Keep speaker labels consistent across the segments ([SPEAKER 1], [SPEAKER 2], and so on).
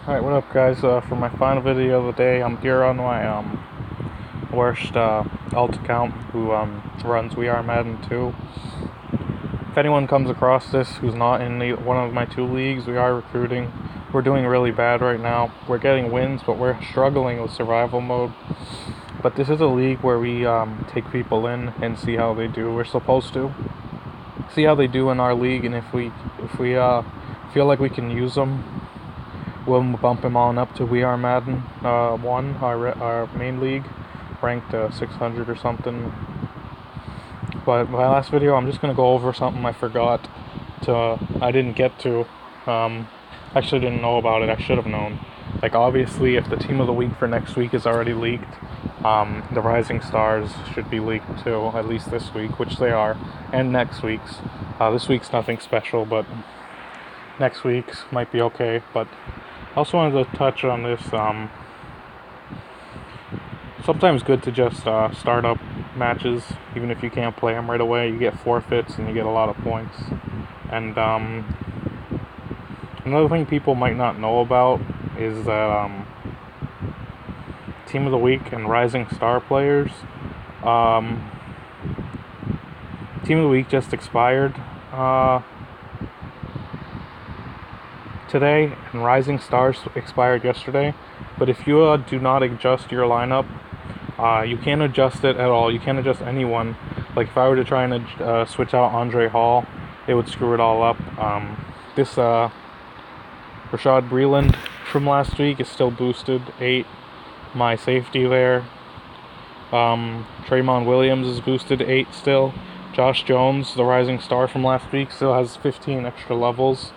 [SPEAKER 1] Alright, what up guys? For my final video of the day, I'm here on my worst alt account who runs We Are Madden 2. If anyone comes across this who's not in one of my two leagues, we are recruiting. We're doing really bad right now. We're getting wins, but we're struggling with survival mode. But this is a league where we take people in and see how they do. We're supposed to see how they do in our league, and if we feel like we can use them, we'll bump them on up to We Are Madden 1, our main league, ranked 600 or something. But my last video, I'm just going to go over something I didn't get to. Actually didn't know about it. I should have known. Like, obviously, if the team of the week for next week is already leaked, the Rising Stars should be leaked too, at least this week, which they are, and next week's. This week's nothing special, but next week's might be okay. But I also wanted to touch on this. Sometimes good to just start up matches, even if you can't play them right away. You get forfeits and you get a lot of points. And another thing people might not know about is that Team of the Week and Rising Star players. Team of the Week just expired today, and Rising Stars expired yesterday. But if you do not adjust your lineup, you can't adjust it at all. You can't adjust anyone. Like, if I were to try and switch out Andre Hall, it would screw it all up. This Rashad Breeland from last week is still boosted 8. My safety there, Traymon Williams, is boosted 8 still. Josh Jones, the Rising Star from last week, still has 15 extra levels.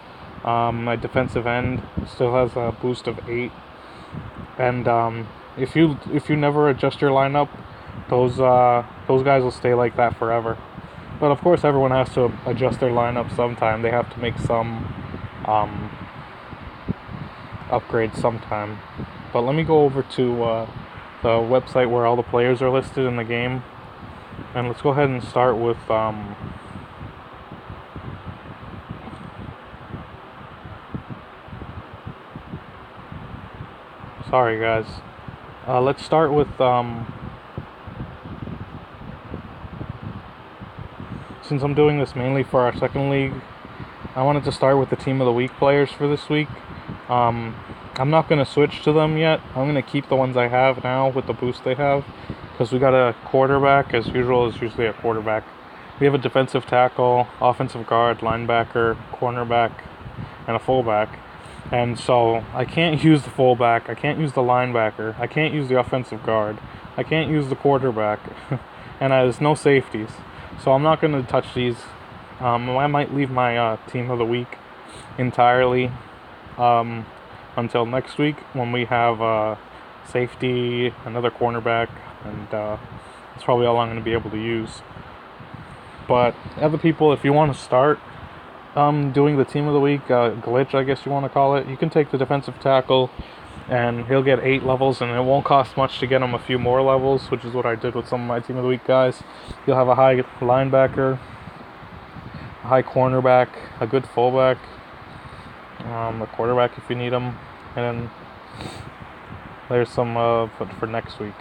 [SPEAKER 1] My defensive end still has a boost of 8. And if you never adjust your lineup, those guys will stay like that forever. But of course, everyone has to adjust their lineup sometime. They have to make some upgrades sometime. But let me go over to the website where all the players are listed in the game, and let's go ahead and start with sorry guys. Let's start with since I'm doing this mainly for our second league, I wanted to start with the Team of the Week players for this week. I'm not going to switch to them yet. I'm going to keep the ones I have now with the boost they have, because we got a quarterback. As usual, it's usually a quarterback. We have a defensive tackle, offensive guard, linebacker, cornerback, and a fullback. And so I can't use the fullback, I can't use the linebacker, I can't use the offensive guard, I can't use the quarterback, and there's no safeties. So I'm not going to touch these. I might leave my Team of the Week entirely until next week, when we have safety, another cornerback, and that's probably all I'm going to be able to use. But other people, if you want to start doing the Team of the Week glitch, I guess you want to call it, you can take the defensive tackle, and he'll get 8 levels, and it won't cost much to get him a few more levels, which is what I did with some of my Team of the Week guys. You'll have a high linebacker, a high cornerback, a good fullback, a quarterback if you need him, and then there's some for next week.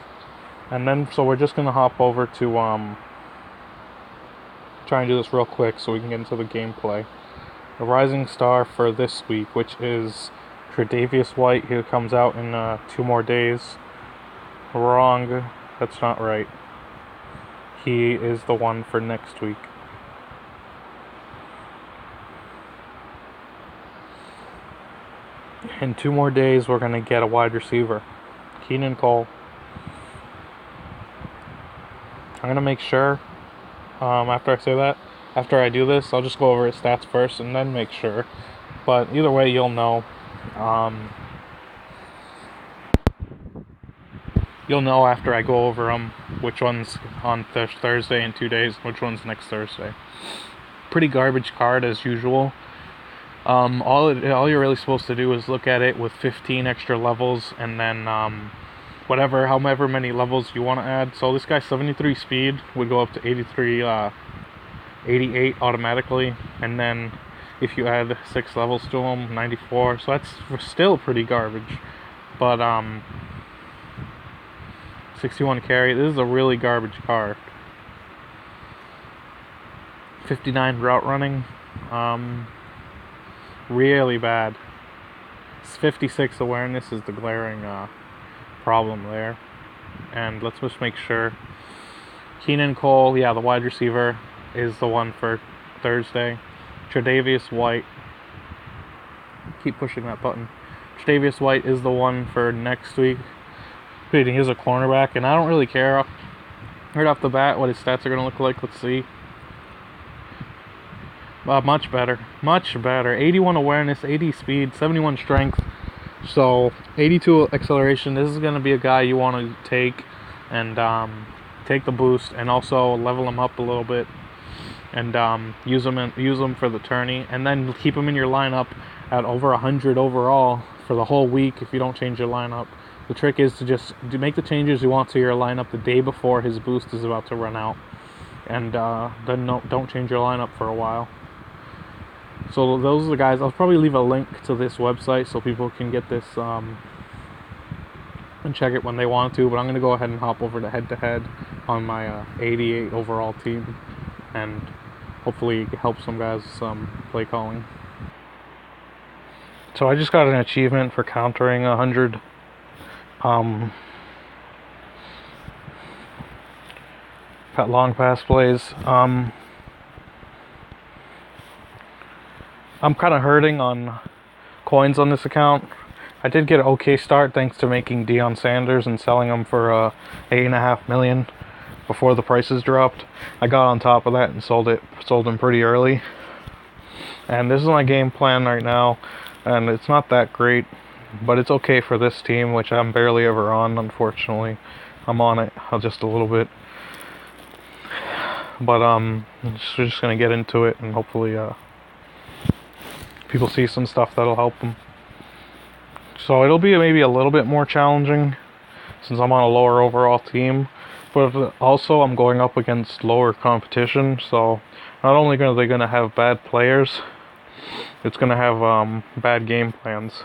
[SPEAKER 1] And then, so we're just going to hop over to try and do this real quick so we can get into the gameplay. The Rising Star for this week, which is Tre'Davious White, who comes out in 2 more days. Wrong, that's not right. He is the one for next week. In 2 more days, we're going to get a wide receiver, Keenan Cole. I'm going to make sure, after I do this, I'll just go over his stats first and then make sure. But either way, you'll know. You'll know after I go over them which one's on Thursday in 2 days, which one's next Thursday. Pretty garbage card as usual. All you're really supposed to do is look at it with 15 extra levels, and then however many levels you want to add. So this guy's 73 speed would go up to 88 automatically, and then if you add 6 levels to him, 94. So that's still pretty garbage. But 61 carry. This is a really garbage card. 59 route running. Really bad. 56 awareness is the glaring problem there. And let's just make sure. Keenan Cole, yeah, the wide receiver, is the one for Thursday. Tre'Davious White. Keep pushing that button. Tre'Davious White is the one for next week. He's a cornerback, and I don't really care right off the bat what his stats are going to look like. Let's see. Much better. 81 awareness, 80 speed, 71 strength. So 82 acceleration. This is going to be a guy you want to take and take the boost, and also level him up a little bit, and use him for the tourney, and then keep him in your lineup at over 100 overall for the whole week if you don't change your lineup. The trick is to make the changes you want to your lineup the day before his boost is about to run out, and then don't change your lineup for a while. So those are the guys. I'll probably leave a link to this website so people can get this and check it when they want to, but I'm going to go ahead and hop over to head-to-head on my 88 overall team, and hopefully help some guys play calling. So I just got an achievement for countering 100 long pass plays. I'm kind of hurting on coins on this account. I did get an okay start thanks to making Deion Sanders and selling him for $8.5 million before the prices dropped. I got on top of that and sold him pretty early. And this is my game plan right now, and it's not that great, but it's okay for this team, which I'm barely ever on, unfortunately. I'm on it just a little bit. But we're just gonna get into it, and hopefully people see some stuff that'll help them. So it'll be maybe a little bit more challenging since I'm on a lower overall team, but also I'm going up against lower competition, so not only are they going to have bad players, it's going to have bad game plans.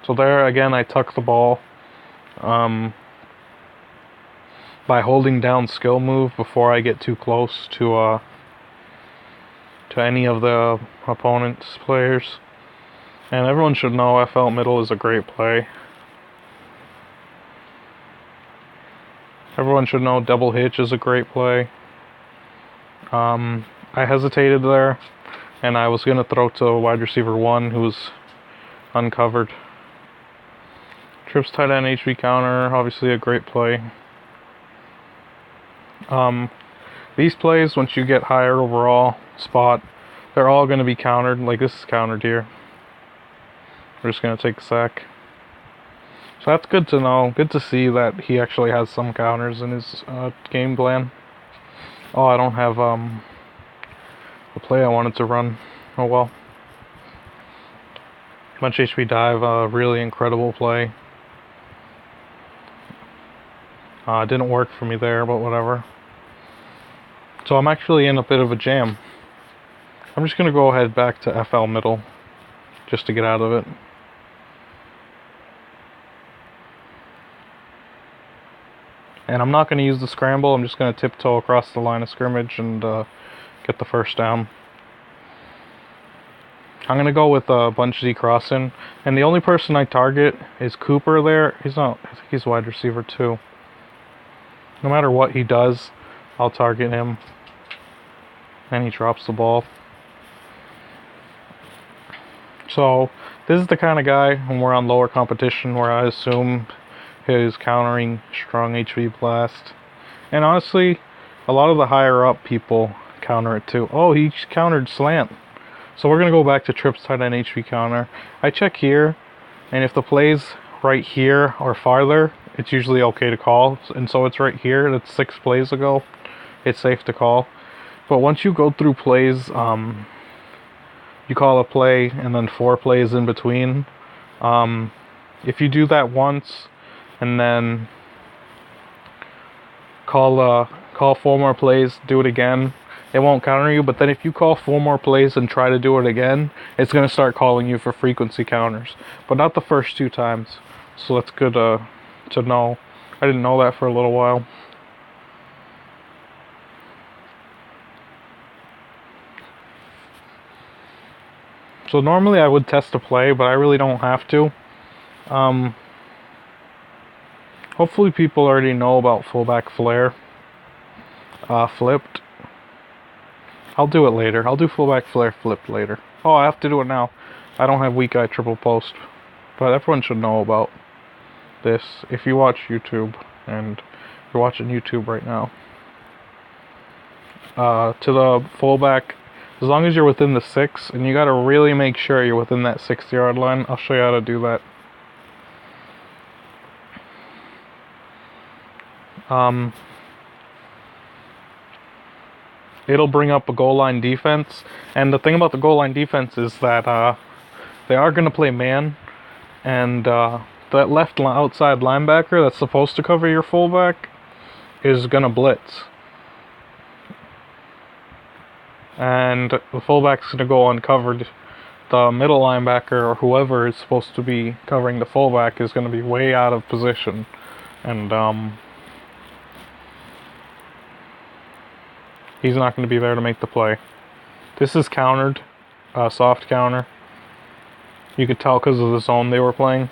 [SPEAKER 1] So there again, I tuck the ball by holding down skill move before I get too close to any of the opponent's players. And everyone should know FL middle is a great play. Everyone should know double hitch is a great play. I hesitated there, and I was going to throw to wide receiver 1 who was uncovered. Trips tight end HV counter, obviously a great play. These plays, once you get higher overall spot, they're all going to be countered. Like this is countered here. We're just going to take a sack. So that's good to know. Good to see that he actually has some counters in his game plan. Oh, I don't have the play I wanted to run. Oh well. Bunch HP dive, really incredible play. Didn't work for me there, but whatever. So I'm actually in a bit of a jam. I'm just going to go ahead back to FL middle just to get out of it. And I'm not going to use the scramble. I'm just going to tiptoe across the line of scrimmage and get the first down. I'm going to go with Bunch Z crossing. And the only person I target is Cooper there. He's not, I think he's wide receiver 2. No matter what he does, I'll target him. And he drops the ball. So this is the kind of guy when we're on lower competition where I assume he's countering strong HV blast. And honestly, a lot of the higher up people counter it too. Oh, he countered slant. So we're going to go back to trips tight end HV counter. I check here, and if the play's right here or farther, it's usually okay to call. And so it's right here. That's 6 plays ago. It's safe to call. But once you go through plays, you call a play and then 4 plays in between. If you do that once and then call call 4 more plays, do it again, it won't counter you. But then if you call 4 more plays and try to do it again, it's going to start calling you for frequency counters. But not the first 2 times. So that's good to know. I didn't know that for a little while. So normally I would test a play, but I really don't have to. Hopefully people already know about fullback flare. Flipped. I'll do it later. I'll do fullback flare flipped later. Oh, I have to do it now. I don't have weak eye triple post. But everyone should know about this if you watch YouTube, and you're watching YouTube right now. To the fullback, as long as you're within the 6, and you gotta really make sure you're within that 6-yard line. I'll show you how to do that. It'll bring up a goal line defense, and the thing about the goal line defense is that they are gonna play man, and that left outside linebacker that's supposed to cover your fullback is gonna blitz. And the fullback's going to go uncovered. The middle linebacker or whoever is supposed to be covering the fullback is going to be way out of position. And he's not going to be there to make the play. This is countered, soft counter. You could tell because of the zone they were playing.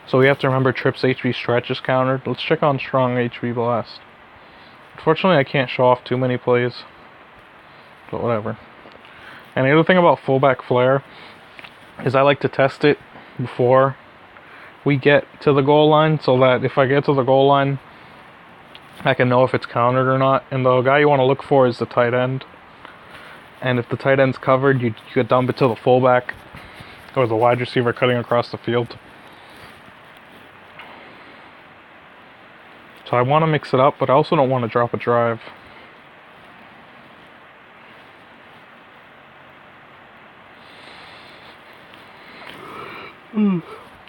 [SPEAKER 1] So we have to remember Trips HV stretch is countered. Let's check on strong HV blast. Unfortunately, I can't show off too many plays, but whatever. And the other thing about fullback flare is I like to test it before we get to the goal line, so that if I get to the goal line, I can know if it's countered or not. And the guy you want to look for is the tight end. And if the tight end's covered, you could dump it to the fullback or the wide receiver cutting across the field. So I want to mix it up, but I also don't want to drop a drive.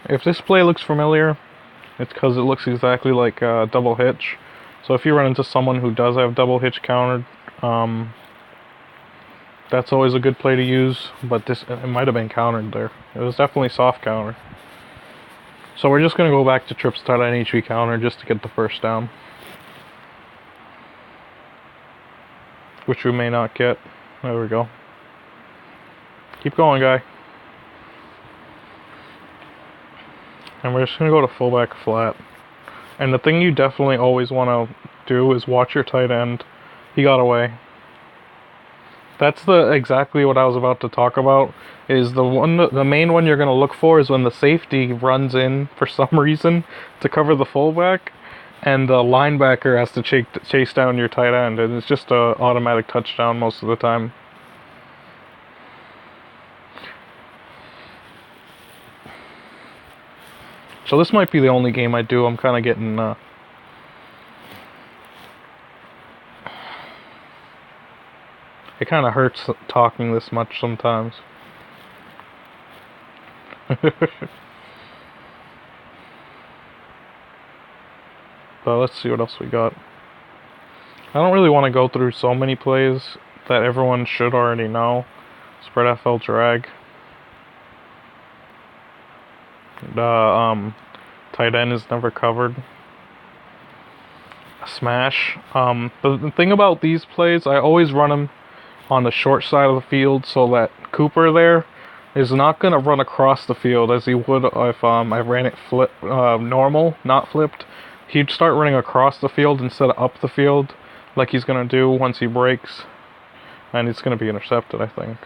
[SPEAKER 1] If this play looks familiar, it's because it looks exactly like double hitch. So if you run into someone who does have double hitch countered, that's always a good play to use. But it might have been countered there. It was definitely soft counter. So we're just going to go back to Trips tight end HV counter just to get the first down. Which we may not get. There we go. Keep going, guy. And we're just going to go to fullback flat. And the thing you definitely always want to do is watch your tight end. He got away. That's exactly what I was about to talk about. Is the main one you're going to look for is when the safety runs in for some reason to cover the fullback, and the linebacker has to chase down your tight end, and it's just a automatic touchdown most of the time. So this might be the only game I do. I'm kind of getting it kind of hurts talking this much sometimes. But let's see what else we got. I don't really want to go through so many plays that everyone should already know. Spread FL drag. Tight end is never covered. Smash. The thing about these plays, I always run them on the short side of the field so that Cooper there is not going to run across the field as he would if I ran it normal, not flipped. He'd start running across the field instead of up the field like he's going to do once he breaks, and it's going to be intercepted, I think.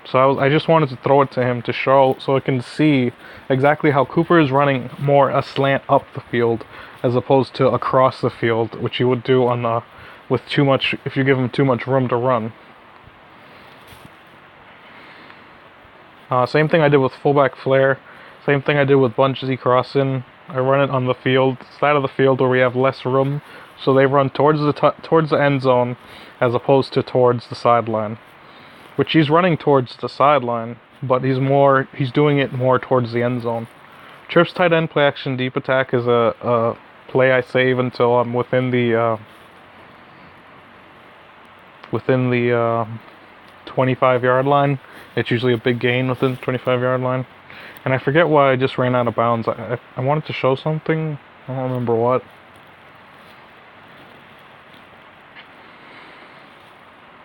[SPEAKER 1] So I just wanted to throw it to him to show, so I can see exactly how Cooper is running more a slant up the field as opposed to across the field, which you would do on with too much, if you give him too much room to run. Same thing I did with fullback flare. Same thing I did with bunch Z crossing. I run it on the field, side of the field where we have less room, so they run towards the end zone as opposed to towards the sideline. Which he's running towards the sideline, but he's doing it more towards the end zone. Trips tight end play action deep attack is a play I save until I'm within the 25-yard line. It's usually a big gain within the 25-yard line. And I forget why I just ran out of bounds. I wanted to show something. I don't remember what.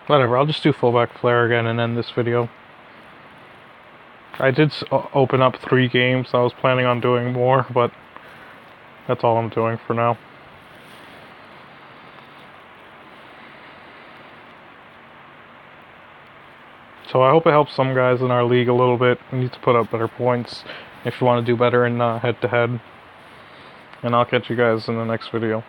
[SPEAKER 1] Whatever, I'll just do fullback flare again and end this video. I did open up 3 games. I was planning on doing more, but that's all I'm doing for now. So I hope it helps some guys in our league a little bit. We need to put up better points if you want to do better in head-to-head. And I'll catch you guys in the next video.